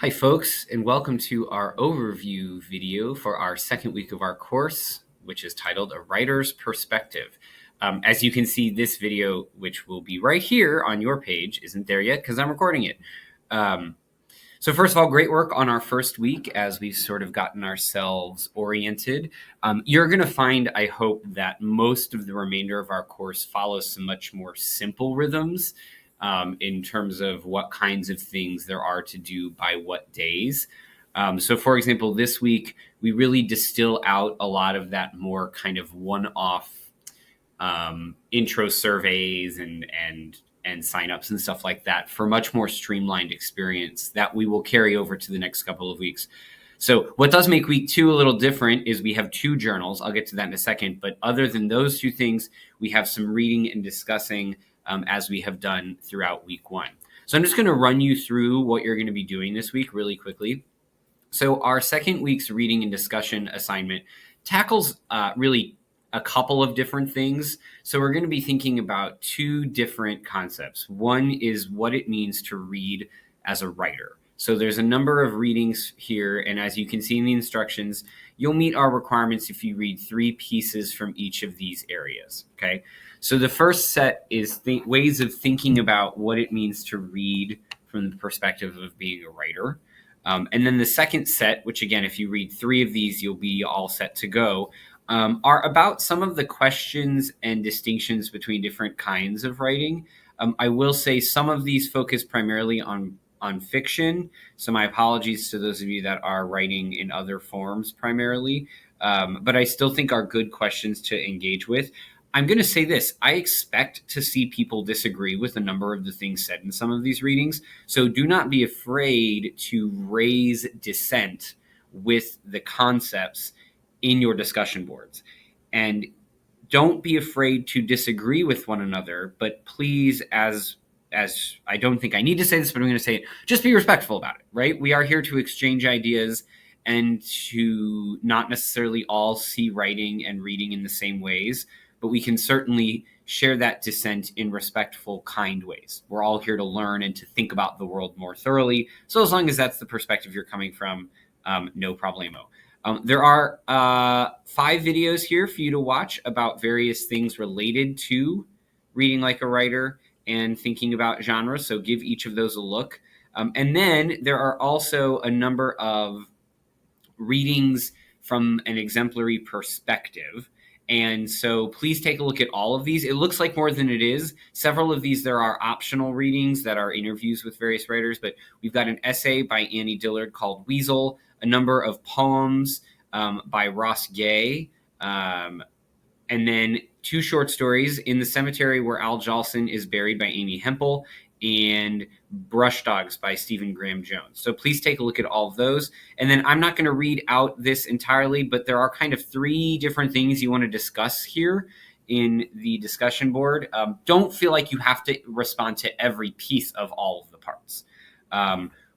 Hi folks, and welcome to our overview video for our second week of our course, which is titled A Writer's Perspective. As you can see, this video, which will be right here on your page, isn't there yet because I'm recording it. So first of all, great work on our first week as we've sort of gotten ourselves oriented. You're going to find, I hope, that most of the remainder of our course follows some much more simple rhythms in terms of what kinds of things there are to do by what days. So for example, this week, we really distill out a lot of that more kind of one-off intro surveys and signups and stuff like that for much more streamlined experience that we will carry over to the next couple of weeks. So what does make week 2 a little different is we have 2 journals. I'll get to that in a second. But other than those 2 things, we have some reading and discussing as we have done throughout week 1. So I'm just going to run you through what you're going to be doing this week really quickly. So our second week's reading and discussion assignment tackles really a couple of different things. So we're going to be thinking about 2 different concepts. One is what it means to read as a writer. So there's a number of readings here, and as you can see in the instructions, you'll meet our requirements if you read 3 pieces from each of these areas, okay? So the first set is ways of thinking about what it means to read from the perspective of being a writer. And then the second set, which again, if you read 3 of these, you'll be all set to go, are about some of the questions and distinctions between different kinds of writing. I will say some of these focus primarily on fiction, so my apologies to those of you that are writing in other forms primarily, but I still think are good questions to engage with. I'm going to say this. I expect to see people disagree with a number of the things said in some of these readings, so do not be afraid to raise dissent with the concepts in your discussion boards. And don't be afraid to disagree with one another, but please, as I don't think I need to say this, but I'm going to say it, just be respectful about it, right? We are here to exchange ideas and to not necessarily all see writing and reading in the same ways, but we can certainly share that dissent in respectful, kind ways. We're all here to learn and to think about the world more thoroughly. So as long as that's the perspective you're coming from, no problemo. There are 5 videos here for you to watch about various things related to reading like a writer and thinking about genre, so give each of those a look. And then there are also a number of readings from an exemplary perspective. And so please take a look at all of these. It looks like more than it is. Several of these, there are optional readings that are interviews with various writers, but we've got an essay by Annie Dillard called Weasel, a number of poems by Ross Gay, and then 2 short stories, In the Cemetery Where Al Jolson is Buried by Amy Hempel, and Brush Dogs by Stephen Graham Jones. So please take a look at all of those. And then I'm not going to read out this entirely, but there are kind of 3 different things you want to discuss here in the discussion board. Don't feel like you have to respond to every piece of all of the parts.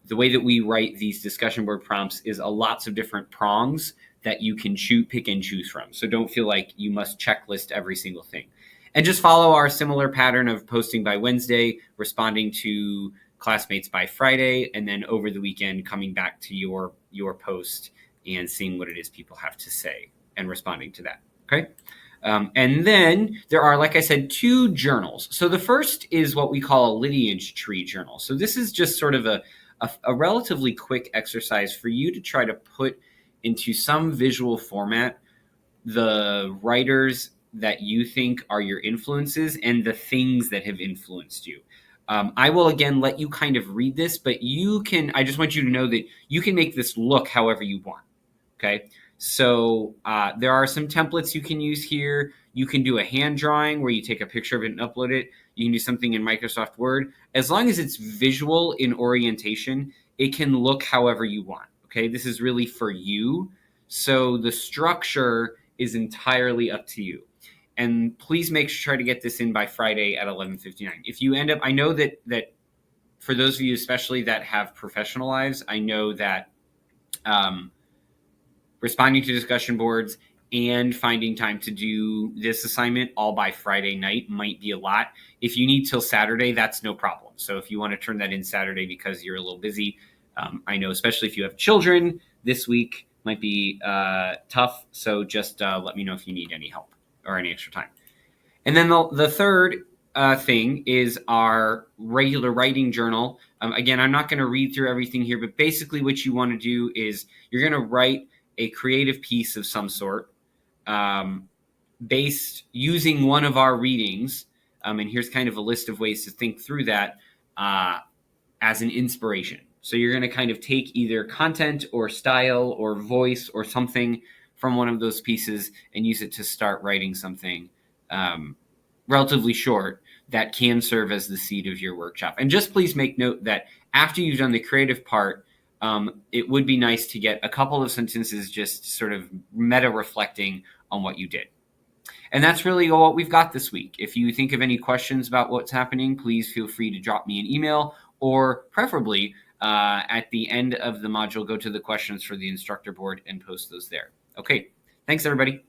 The way that we write these discussion board prompts is lots of different prongs that you can pick and choose from. So don't feel like you must checklist every single thing. And just follow our similar pattern of posting by Wednesday, responding to classmates by Friday, and then over the weekend coming back to your post and seeing what it is people have to say and responding to that. Okay? And then there are, like I said, 2 journals. So the first is what we call a lineage tree journal. So this is just sort of a relatively quick exercise for you to try to put into some visual format the writers that you think are your influences and the things that have influenced you. I will again let you kind of read this, but I just want you to know that you can make this look however you want. Okay. So there are some templates you can use here. You can do a hand drawing where you take a picture of it and upload it. You can do something in Microsoft Word. As long as it's visual in orientation, it can look however you want. Okay. This is really for you. So the structure is entirely up to you. And please try to get this in by Friday at 11:59. If you end up, I know that for those of you especially that have professional lives, I know that responding to discussion boards and finding time to do this assignment all by Friday night might be a lot. If you need till Saturday, that's no problem. So if you want to turn that in Saturday because you're a little busy, I know, especially if you have children, this week might be tough. So just let me know if you need any help or any extra time. And then the third thing is our regular writing journal. Again, I'm not going to read through everything here, but basically what you want to do is you're going to write a creative piece of some sort based using one of our readings. And here's kind of a list of ways to think through that as an inspiration. So you're going to kind of take either content or style or voice or something from one of those pieces and use it to start writing something relatively short that can serve as the seed of your workshop. And just please make note that after you've done the creative part, it would be nice to get a couple of sentences just sort of meta reflecting on what you did. And that's really all we've got this week. If you think of any questions about what's happening, please feel free to drop me an email, or preferably at the end of the module, go to the questions for the instructor board and post those there. Okay, thanks everybody.